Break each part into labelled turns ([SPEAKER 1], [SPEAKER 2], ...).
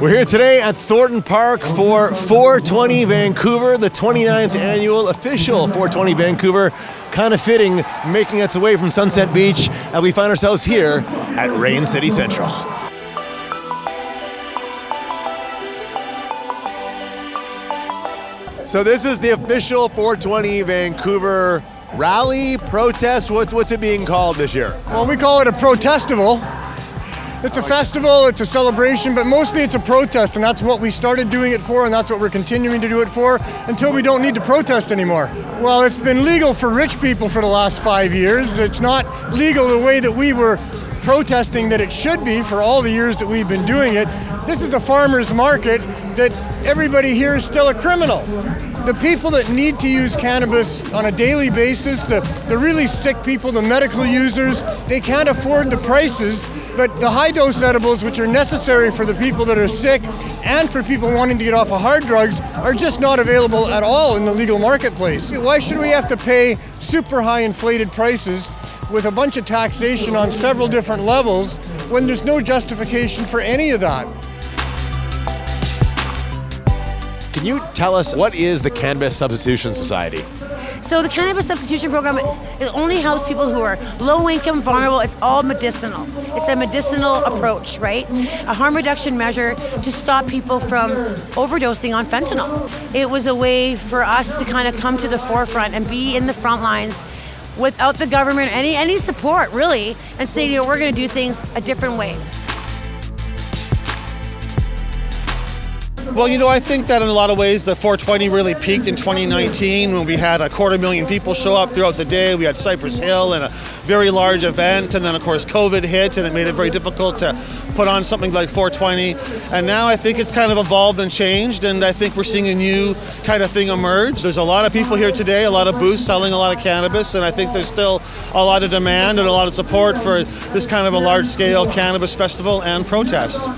[SPEAKER 1] We're here today at Thornton Park for 420 Vancouver, the 29th annual official 420 Vancouver. Kind of fitting, making its way from Sunset Beach, and we find ourselves here at Rain City Central. So this is the official 420 Vancouver rally, protest. What's it being called this year?
[SPEAKER 2] Well, we call it a protestival. It's a festival, it's a celebration, but mostly it's a protest, and that's what we started doing it for, and that's what we're continuing to do it for until we don't need to protest anymore. Well, it's been legal for rich people for the last 5 years. It's not legal the way that we were protesting that it should be for all the years that we've been doing it. This is a farmer's market that everybody here is still a criminal. The people that need to use cannabis on a daily basis, the really sick people, the medical users, they can't afford the prices, but the high-dose edibles, which are necessary for the people that are sick and for people wanting to get off of hard drugs, are just not available at all in the legal marketplace. Why should we have to pay super high inflated prices with a bunch of taxation on several different levels when there's no justification for any of that?
[SPEAKER 1] Can you tell us what is the Cannabis Substitution Society?
[SPEAKER 3] So the Cannabis Substitution Program it only helps people who are low income, vulnerable. It's all medicinal. It's a medicinal approach, right? A harm reduction measure to stop people from overdosing on fentanyl. It was a way for us to kind of come to the forefront and be in the front lines without the government, any support really, and say, we're going to do things a different way.
[SPEAKER 4] Well, I think that in a lot of ways, the 420 really peaked in 2019 when we had 250,000 people show up throughout the day. We had Cypress Hill and a very large event, and then of course COVID hit and it made it very difficult to put on something like 420. And now I think it's kind of evolved and changed, and I think we're seeing a new kind of thing emerge. There's a lot of people here today, a lot of booths selling a lot of cannabis, and I think there's still a lot of demand and a lot of support for this kind of a large-scale cannabis festival and protest.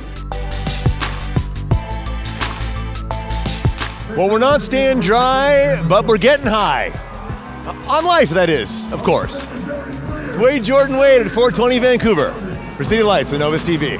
[SPEAKER 1] Well, we're not staying dry, but we're getting high. On life, that is, of course. It's Wade Jordan Wade at 420 Vancouver for City Lights and Novus TV.